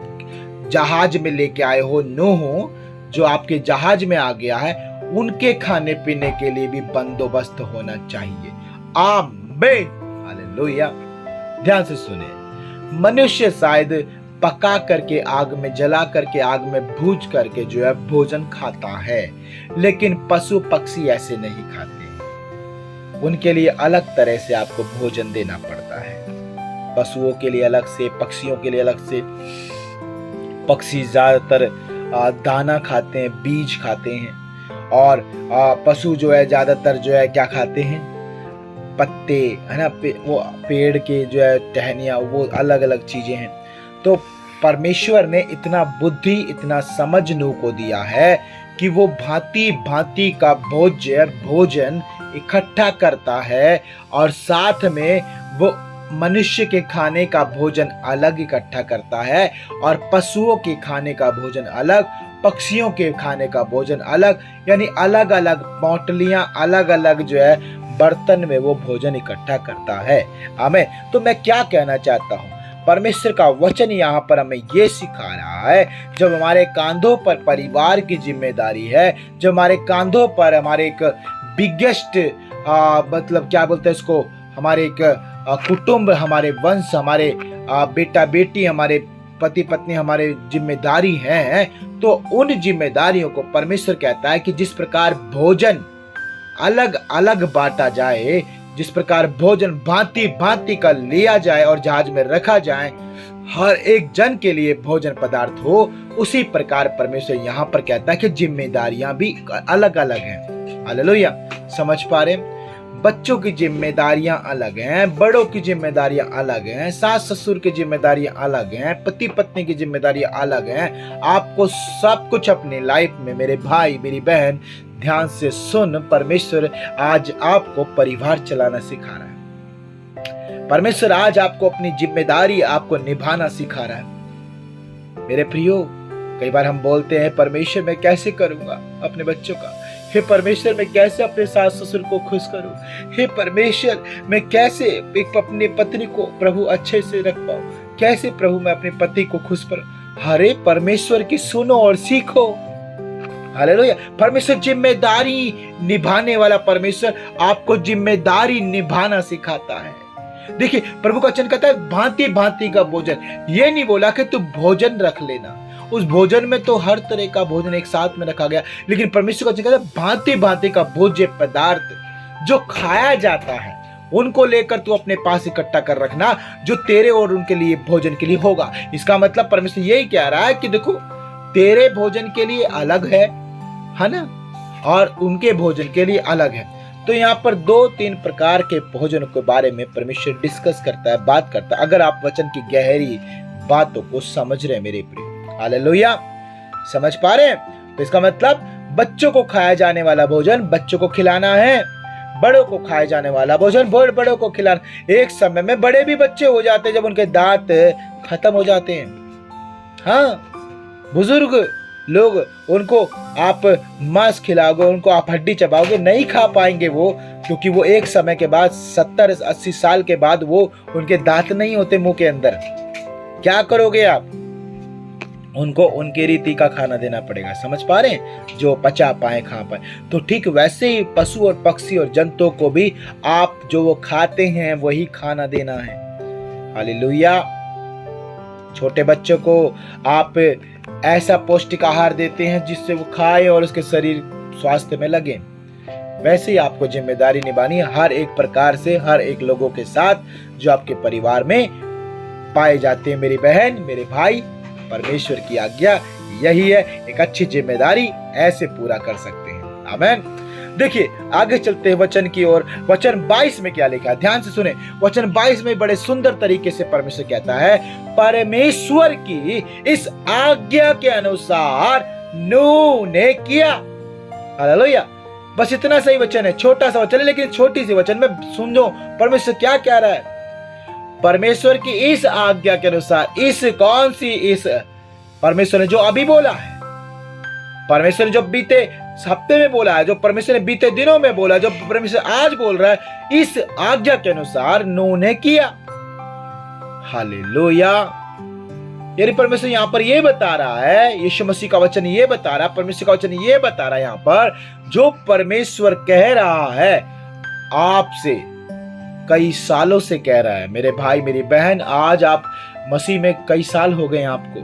जहाज में लेके आए हो, नूह जो आपके जहाज में आ गया है, उनके खाने पीने के लिए भी बंदोबस्त होना चाहिए। आमीन। हालेलुया। ध्यान से सुने। मनुष्य शायद पका करके आग में, जला करके आग में भूज करके जो है भोजन खाता है, लेकिन पशु पक्षी ऐसे नहीं खाते। उनके लिए अलग तरह से आपको भोजन देना पड़ता है। पशुओं के लिए अलग से, पक्षियों के लिए अलग से। पक्षी ज्यादातर दाना खाते हैं, बीज खाते हैं, और पशु जो है ज्यादातर जो है क्या खाते हैं, पत्ते, है ना, वो पेड़ के जो है टहनियाँ, वो अलग अलग चीजें हैं। तो परमेश्वर ने इतना बुद्धि, इतना समझ नूह को दिया है कि वो भांति भांति का भोजन इकट्ठा करता है, और साथ में वो मनुष्य के खाने का भोजन अलग इकट्ठा करता है, और पशुओं के खाने का भोजन अलग, पक्षियों के खाने का भोजन अलग, यानी अलग अलग पोटलियां, अलग अलग जो है बर्तन में वो भोजन इकट्ठा करता है। आमीन। तो मैं क्या कहना चाहता हूँ, परमेश्वर का वचन यहाँ पर हमें ये सिखा रहा है, जब हमारे कांधों पर परिवार की जिम्मेदारी है, जब हमारे कांधों पर हमारे एक बिगेस्ट मतलब क्या बोलते हैं इसको, हमारे एक कुटुंब, हमारे वंश, हमारे बेटा बेटी, हमारे पति पत्नी हमारे जिम्मेदारी हैं, तो उन जिम्मेदारियों को परमेश्वर कहता है कि जिस प्रकार भोजन अलग अलग बांटा जाए, जिस प्रकार भोजन भांति भांति का लिया जाए और जहाज में रखा जाए, हर एक जन के लिए भोजन पदार्थ हो, उसी प्रकार परमेश्वर यहाँ पर कहता है कि जिम्मेदारियां भी अलग अलग हैं। हालेलुया। समझ पा रहे? बच्चों की जिम्मेदारियां अलग हैं, बड़ों की जिम्मेदारियां अलग हैं, सास ससुर की जिम्मेदारियां अलग हैं, पति पत्नी की जिम्मेदारियां अलग हैं। आपको सब कुछ अपनी लाइफ में, मेरे भाई मेरी बहन, ध्यान से सुन, परमेश्वर आज आपको परिवार चलाना सिखा रहा है। परमेश्वर आज आपको अपनी जिम्मेदारी आपको निभाना सिखा रहा है। मेरे प्रियो, कई बार हम बोलते हैं परमेश्वर मैं कैसे करूंगा अपने बच्चों का, हे परमेश्वर मैं कैसे अपने सास ससुर को खुश करूं, हे परमेश्वर मैं कैसे एक अपनी पत्नी को प्रभु अच्छे से रख पाऊं, कैसे प्रभु मैं अपने पति को खुश करूं। हरे परमेश्वर की सुनो और सीखो। हालेलुया। परमेश्वर जिम्मेदारी निभाने वाला परमेश्वर आपको जिम्मेदारी निभाना सिखाता है। देखिए प्रभु का वचन कहता है भांति भांति का भोजन। ये नहीं बोला कि तू भोजन रख लेना, उस भोजन में तो हर तरह का भोजन एक साथ में रखा गया, लेकिन परमेश्वर का वचन कहता है भांति भांति का भोज्य पदार्थ जो खाया जाता है उनको लेकर तू अपने पास इकट्ठा कर रखना, जो तेरे और उनके लिए भोजन के लिए होगा। इसका मतलब परमेश्वर यही कह रहा है कि देखो तेरे भोजन के लिए अलग है ना, और उनके भोजन के लिए अलग है। तो यहाँ पर 2-3 प्रकार के भोजन के बारे में परमेश्वर डिस्कस करता है, बात करता है, अगर आप वचन की गहरी बातों को समझ रहे हैं मेरे प्रिय। हालेलुया। समझ पा रहे हैं? तो इसका मतलब बच्चों को खाया जाने वाला भोजन बच्चों को खिलाना है, बड़ों को खाए जाने वाला भोजन बड़ों को खिलाना। एक समय में बड़े भी बच्चे हो जाते जब उनके दांत खत्म हो जाते हैं। हाँ, बुजुर्ग लोग उनको आप मांस खिलाओगे, उनको आप हड्डी चबाओगे, नहीं खा पाएंगे वो, क्योंकि वो एक समय के बाद 70-80 साल के बाद वो उनके दांत नहीं होते मुंह के अंदर। क्या करोगे आप? उनको उनकी रीति का खाना देना पड़ेगा। समझ पा रहे हैं? जो पचा पाए खा पाए। तो ठीक वैसे ही पशु और पक्षी और जंतुओं को भी आप जो वो खाते हैं वही खाना देना है। हालेलुया। छोटे बच्चों को आप ऐसा पौष्टिक आहार देते हैं जिससे वो खाए और उसके शरीर स्वास्थ्य में लगे। वैसे ही आपको जिम्मेदारी निभानी है हर एक प्रकार से, हर एक लोगों के साथ जो आपके परिवार में पाए जाते हैं। मेरी बहन, मेरे भाई, परमेश्वर की आज्ञा यही है, एक अच्छी जिम्मेदारी ऐसे पूरा कर सकते हैं। आमीन। देखिए आगे चलते हैं वचन की ओर। वचन 22 में क्या लिखा है, ध्यान से सुने। वचन 22 में बड़े सुंदर तरीके से परमेश्वर कहता है, परमेश्वर की इस आज्ञा के अनुसार नूह ने किया। हालेलुया। बस इतना सही वचन है, छोटा सा वचन है, लेकिन छोटी सी वचन में समझो परमेश्वर क्या कह रहा है। परमेश्वर की इस आज्ञा के अनुसार, इस कौन सी, इस परमेश्वर ने जो अभी बोला है, परमेश्वर ने जो बीते हफ्ते में बोला है, जो परमेश्वर ने बीते दिनों में बोला, जो परमेश्वर आज बोल रहा है, इस आज्ञा के अनुसार नूह ने किया। हालेलुया। यानी परमेश्वर यहां पर यह बता रहा है, यीशु मसीह का वचन ये बता रहा है, परमेश्वर का वचन ये बता रहा है यहां पर, जो परमेश्वर कह रहा है आपसे, कई सालों से कह रहा है। मेरे भाई, मेरी बहन, आज आप मसीह में कई साल हो गए आपको।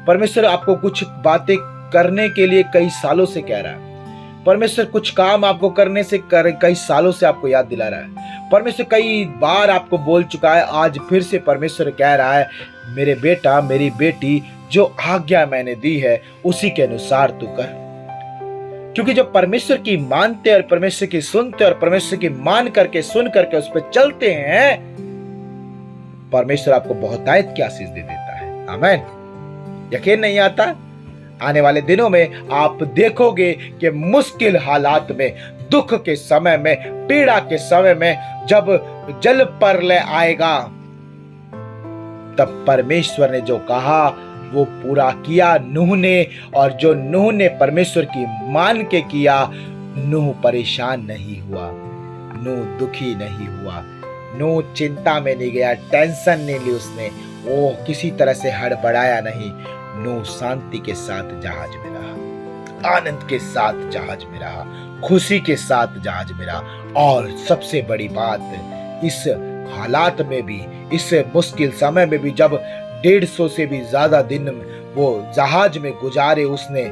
परमेश्वर आपको कुछ बातें करने के लिए कई सालों से कह रहा है। परमेश्वर कुछ काम आपको करने से कई सालों से आपको याद दिला रहा है। परमेश्वर कई बार आपको बोल चुका है, आज फिर से परमेश्वर कह रहा है, मेरे बेटा, मेरी बेटी, जो आज्ञा मैंने दी है उसी के अनुसार तू कर। क्योंकि जब परमेश्वर की मानते और परमेश्वर की सुनते और परमेश्वर की मान करके सुन करके उस पर चलते हैं, परमेश्वर आपको बहुतायत की आशीष दे देता है। आमीन। यकीन नहीं आता? आने वाले दिनों में आप देखोगे कि मुश्किल हालात में, दुख के समय में, पीड़ा के समय में, जब जल प्रलय आएगा, तब परमेश्वर ने जो कहा वो पूरा किया नूह ने। और जो नूह ने परमेश्वर की मान के किया, नूह परेशान नहीं हुआ, नूह दुखी नहीं हुआ, नूह चिंता में नहीं गया, टेंशन नहीं ली उसने, वो किसी तरह से हड़बड़ाया नहीं। नूह शांति के साथ जहाज में रहा, आनंद के साथ जहाज में रहा, खुशी के साथ जहाज में रहा। और सबसे बड़ी बात, इस हालात में भी, इस मुश्किल समय में भी, जब 150 से भी ज्यादा दिन वो जहाज में गुजारे, उसने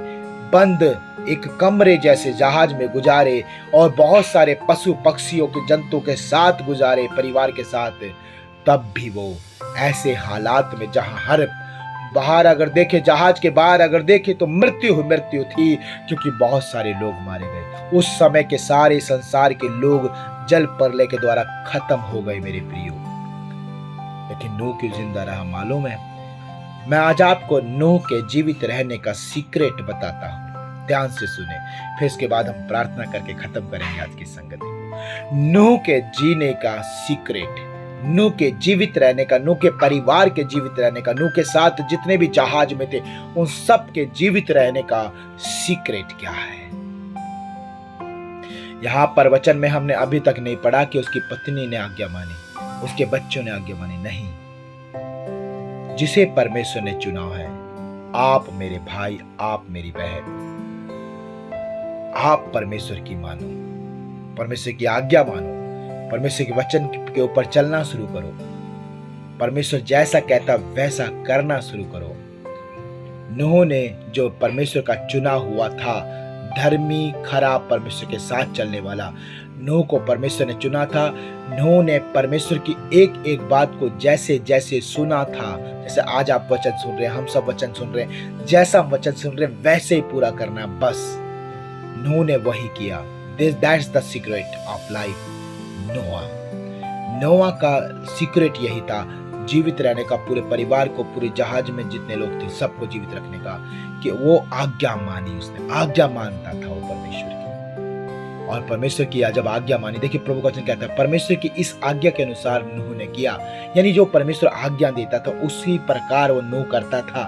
बंद एक कमरे जैसे जहाज में गुजारे और बहुत सारे पशु पक्षियों के जंतु के साथ गुजारे, परिवार के साथ, तब भी वो ऐसे हालात में, जहां हर बाहर अगर देखे, जहाज के बाहर अगर देखे तो मृत्यु थी, क्योंकि बहुत सारे लोग मारे गए। उस समय के सारे संसार के लोग जल प्रलय के द्वारा खत्म हो गए मेरे प्रियो। लेकिन नूह क्यों जिंदा रहा मालूम है? मैं आज आपको नूह के जीवित रहने का सीक्रेट बताता हूं। ध्यान से सुने, फिर इसके बाद हम प्रार्थना करके खत्म करेंगे आज की संगति। नूह के जीने का सीक्रेट, नूह के जीवित रहने का, नूह के परिवार के जीवित रहने का, नूह के साथ जितने भी जहाज में थे उन सब के जीवित रहने का सीक्रेट क्या है? यहां पर वचन में हमने अभी तक नहीं पढ़ा कि उसकी पत्नी ने आज्ञा मानी, उसके बच्चों ने आज्ञा मानी, नहीं। जिसे परमेश्वर ने चुना है, आप मेरे भाई, आप मेरी बहन, आप परमेश्वर की मानो, परमेश्वर की आज्ञा मानो, परमेश्वर के वचन के ऊपर चलना शुरू करो, परमेश्वर जैसा कहता वैसा करना शुरू करो। नूह ने, जो परमेश्वर का चुना हुआ था, धर्मी, खरा, परमेश्वर के साथ चलने वाला, नूह को परमेश्वर ने चुना था। नूह ने परमेश्वर की एक एक बात को जैसे जैसे सुना था, जैसे आज आप वचन सुन रहे हैं, हम सब वचन सुन रहे हैं, जैसा वचन सुन रहे हैं वैसे ही पूरा करना, बस। नूह ने वही किया। That's the secret of life. नोआ का सीक्रेट यही था, जीवित रहने का, पूरे परिवार को, पूरे जहाज में जितने लोग थे सबको जीवित रखने का, कि वो आज्ञा मानी। उसने आज्ञा मानता था वो परमेश्वर की, और परमेश्वर की जब आज्ञा मानी, देखिए प्रभु का वचन कहता है, परमेश्वर की इस आज्ञा के अनुसार नूह ने किया। यानी जो परमेश्वर आज्ञा देता था उसी प्रकार वो नूह करता था।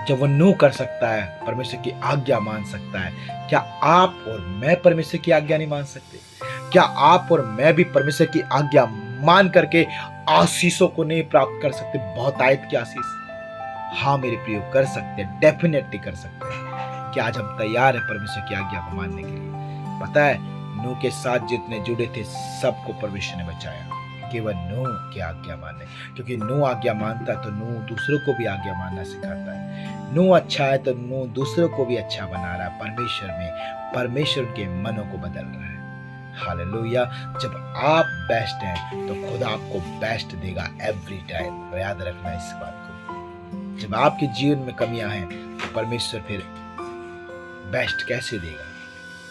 जब वो नो कर सकता है, परमेश्वर की आज्ञा मान सकता है, क्या आप और मैं परमेश्वर की आज्ञा नहीं मान सकते? क्या आप और मैं भी परमेश्वर की आज्ञा मान करके आशीषों को नहीं प्राप्त कर सकते? बहुत आयत की आशीष। हाँ मेरे प्रियो, कर सकते हैं, डेफिनेटली कर सकते हैं। क्या आज हम तैयार हैं परमेश्वर की आज्ञा को मानने के लिए? पता है, नूह के साथ जितने जुड़े थे सबको परमेश्वर ने बचाया, केवल नूह की आज्ञा माने, क्योंकि नूह आज्ञा मानता है तो नूह दूसरों को भी आज्ञा मानना सिखाता है। नूह अच्छा है तो नूह दूसरों को भी अच्छा बना रहा है परमेश्वर में, परमेश्वर के मनों को बदल रहा है। हालेलुया। जब आप बेस्ट हैं तो खुदा आपको बेस्ट देगा एवरी टाइम। याद रखना इस बात को। जब आपके जीवन में कमियां हैं तो परमेश्वर फिर बेस्ट कैसे देगा?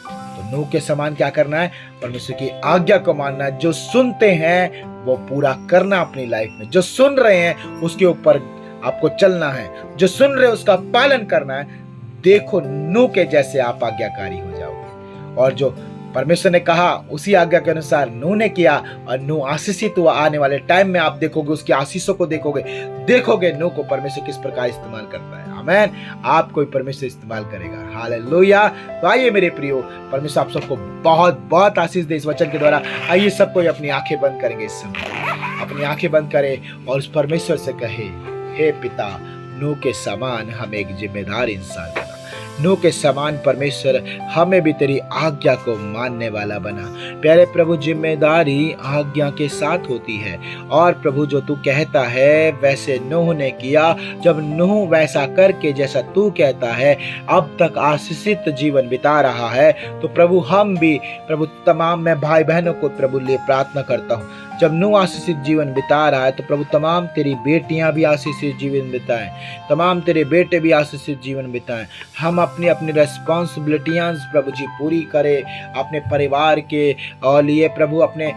तो नूह के समान क्या करना है? परमेश्वर की आज्ञा को मानना है। जो सुनते हैं वो पूरा करना अपनी लाइफ में। जो सुन रहे हैं उसके ऊपर आपको चलना है, जो सुन रहे हैं उसका पालन करना है। देखो नूह के जैसे आप आज्ञाकारी हो जाओगे। और जो परमेश्वर ने कहा उसी आज्ञा के अनुसार नूह ने किया और नूह आशीषित हुआ। आने वाले टाइम में आप देखोगे, उसकी आशीषों को देखोगे नूह को परमेश्वर किस प्रकार इस्तेमाल करता है। आमीन। आपको परमेश्वर इस्तेमाल करेगा। हालेलुया। तो आइए मेरे प्रियो, परमेश्वर आप सबको बहुत बहुत आशीष दे इस वचन के द्वारा। आइए सब कोई अपनी आंखें बंद करेंगे इस समय, अपनी आंखें बंद करें और उस परमेश्वर से कहे, हे पिता, नूह के समान हम एक जिम्मेदार इंसान बना। नूह के समान परमेश्वर हमें भी तेरी आज्ञा को मानने वाला बना। प्यारे प्रभु, जिम्मेदारी आज्ञा के साथ होती है और प्रभु जो तू कहता है वैसे नूह ने किया। जब नूह वैसा करके जैसा तू कहता है अब तक आशीषित जीवन बिता रहा है, तो प्रभु हम भी प्रभु तमाम मैं भाई बहनों को प्रभु लिए प्रार्थना करता हूँ। जब नूह आशीषित जीवन बिता रहा है तो प्रभु तमाम तेरी बेटियां भी आशीषित जीवन बिताएं, तमाम तेरे बेटे भी आशीषित जीवन बिताएं। हम अपनी अपनी रेस्पॉन्सिबिलिटियां प्रभु जी पूरी करें अपने परिवार के और लिए प्रभु, अपने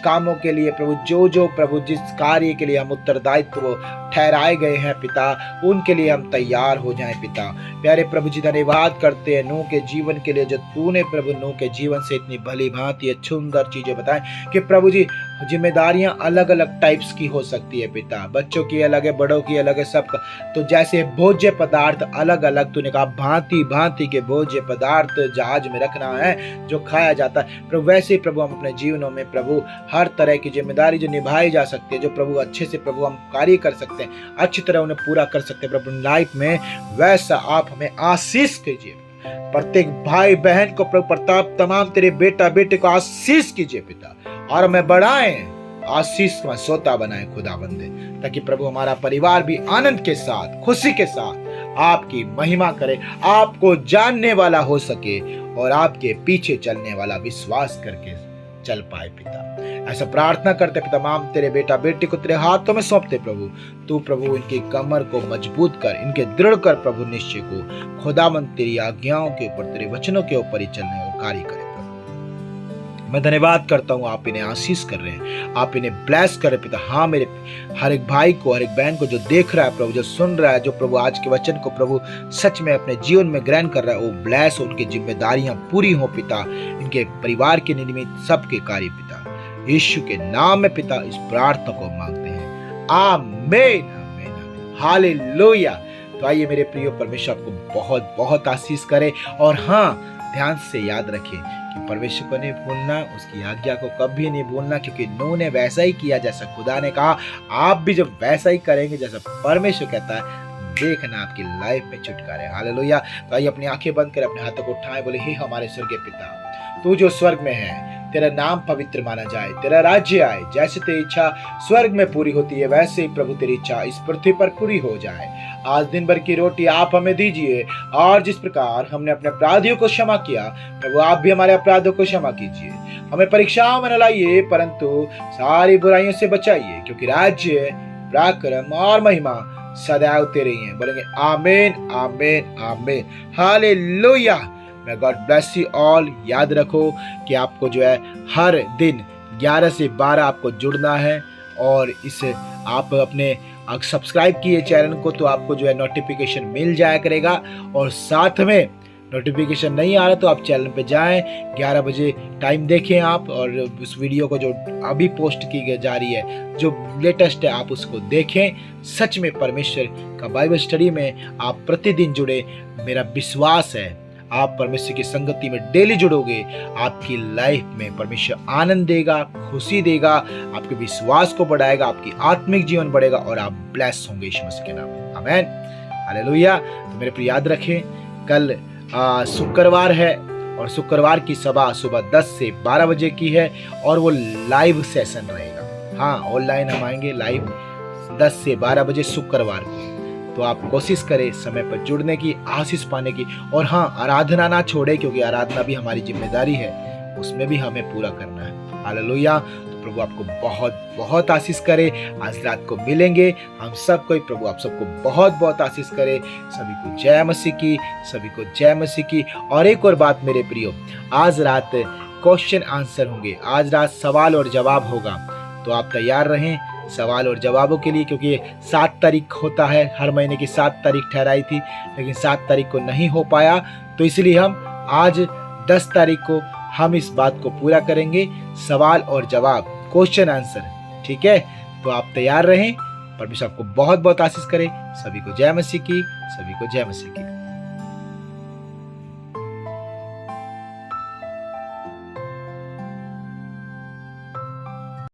कामों के लिए प्रभु, जो जो प्रभु जिस कार्य के लिए हम उत्तरदायित्व ठहराए गए हैं पिता, उनके लिए हम तैयार हो जाएं पिता। प्यारे प्रभु जी, धन्यवाद करते हैं नूह के जीवन के लिए, जो तूने प्रभु नूह के जीवन से इतनी भली भांति सुंदर चीजें बताएं कि प्रभु जी जिम्मेदारियां अलग अलग टाइप्स की हो सकती है पिता। बच्चों की अलग है, बड़ों की अलग है, सबका। तो जैसे भोज्य पदार्थ अलग अलग, तूने कहा भांति भांति के भोज्य पदार्थ जहाज में रखना है जो खाया जाता है प्रभु, वैसे ही प्रभु हम अपने जीवनों में प्रभु हर तरह की जिम्मेदारी जो निभाई जा सकती है, जो प्रभु अच्छे से प्रभु हम कार्य कर सकते हैं, अच्छी तरह उन्हें पूरा कर सकते हैं प्रभु लाइफ में, वैसा आप हमें आशीष कीजिए। प्रत्येक भाई बहन को प्रभु प्रताप तमाम तेरे बेटा बेटे को आशीष कीजिए पिता, और हमें बढ़ाएं, आशीष का सोता बनाए खुदा बंदे, ताकि प्रभु हमारा परिवार भी आनंद के साथ, खुशी के साथ आपकी महिमा करे, आपको जानने वाला हो सके और आपके पीछे चलने वाला विश्वास करके चल पाए पिता। ऐसा प्रार्थना करते पिता, तमाम तेरे बेटा बेटी को तेरे हाथों में सौंपते प्रभु। तू प्रभु इनकी कमर को मजबूत कर, इनके दृढ़ कर प्रभु निश्चय को। खुदावंद तेरी आज्ञाओं के ऊपर, तेरे वचनों के ऊपर ही चलने और कार्य करे। मैं धन्यवाद करता हूँ, आप इन्हें आशीष कर रहे हैं, आप इन्हें ब्लेस कर रहे पिता। हाँ मेरे हर एक भाई को, हर एक बहन को जो देख रहा है प्रभु, जो सुन रहा है, जो प्रभु आज के वचन को प्रभु सच में अपने जीवन में ग्रहण कर रहा है, वो ब्लेस हो, उनकी जिम्मेदारियां पूरी हो पिता, इनके परिवार के निमित्त सबके कार्य पिता, यीशु के नाम में पिता इस प्रार्थना को मांगते हैं। आमीन आमीन आमीन। हालेलुया। तो आइए मेरे प्रिय, परमेश्वर आपको बहुत बहुत आशीष करे। और हाँ, ध्यान से याद रखें कि परमेश्वर को नहीं भूलना, उसकी आज्ञा को कभी नहीं भूलना, क्योंकि नूह ने वैसा ही किया जैसा खुदा ने कहा। आप भी जब वैसा ही करेंगे जैसा परमेश्वर कहता है, देखना आपकी लाइफ में छुटकारा है। हालेलुया। तो आइए अपनी आंखें बंद कर अपने हाथों को उठाएं, बोले, हे हमारे स्वर्गीय पिता, तू जो स्वर्ग में है, तेरा नाम पवित्र माना जाए, तेरा राज्य आए, जैसे तेरी इच्छा स्वर्ग में पूरी होती है वैसे ही प्रभु तेरी इच्छा इस पृथ्वी पर पूरी हो जाए। आज दिन भर की रोटी आप हमें दीजिए, और जिस प्रकार हमने अपने अपराधियों को क्षमा किया प्रभु, आप भी हमारे अपराधों को क्षमा कीजिए। हमें परीक्षा में न लाइए, परंतु सारी बुराइयों से बचाइए, क्योंकि राज्य, पराक्रम और महिमा सदैव तेरे ही हैं। बोलेंगे आमीन आमीन आमीन। हालेलुया। मैं गॉड ब्लेस यू ऑल। याद रखो कि आपको जो है हर दिन 11 से 12 आपको जुड़ना है, और इसे आप अपने सब्सक्राइब किए चैनल को, तो आपको जो है नोटिफिकेशन मिल जाया करेगा। और साथ में नोटिफिकेशन नहीं आ रहा तो आप चैनल पे जाएं, 11 बजे टाइम देखें आप, और उस वीडियो को जो अभी पोस्ट की जा रही है, जो लेटेस्ट है, आप उसको देखें। सच में परमेश्वर का बाइबल स्टडी में आप प्रतिदिन जुड़े, मेरा विश्वास है आप परमेश्वर की संगति में डेली जुड़ोगे, आपकी लाइफ में परमेश्वर आनंद देगा, खुशी देगा, आपके विश्वास को बढ़ाएगा, आपकी आत्मिक जीवन बढ़ेगा और आप ब्लेस होंगे यीशु मसीह के नाम में। आमेन, हालेलुया। तो मेरे प्रिय याद रखें, कल शुक्रवार है और शुक्रवार की सभा सुबह 10 से 12 बजे की है और वो लाइव सेशन रहेगा। हाँ, ऑनलाइन हम आएंगे लाइव 10 से 12 बजे शुक्रवार को। तो आप कोशिश करें समय पर जुड़ने की, आशीष पाने की, और हाँ, आराधना ना छोड़े, क्योंकि आराधना भी हमारी जिम्मेदारी है, उसमें भी हमें पूरा करना है। हालेलुया। तो प्रभु आपको बहुत बहुत आशीष करे। आज रात को मिलेंगे हम सब कोई, प्रभु आप सबको बहुत बहुत आशीष करे। सभी को जय मसीह की, सभी को जय मसीह की। और एक और बात मेरे प्रियो, आज रात क्वेश्चन आंसर होंगे, आज रात सवाल और जवाब होगा, तो आप तैयार रहें सवाल और जवाबों के लिए, क्योंकि 7 तारीख होता है, हर महीने की 7 तारीख ठहराई थी, लेकिन 7 तारीख को नहीं हो पाया, तो इसलिए हम आज 10 तारीख को हम इस बात को पूरा करेंगे, सवाल और जवाब, क्वेश्चन आंसर। ठीक है, तो आप तैयार रहें। परमेश्वर आपको बहुत बहुत आशीष करे। सभी को जय मसीह की, सभी को जय मसीह की।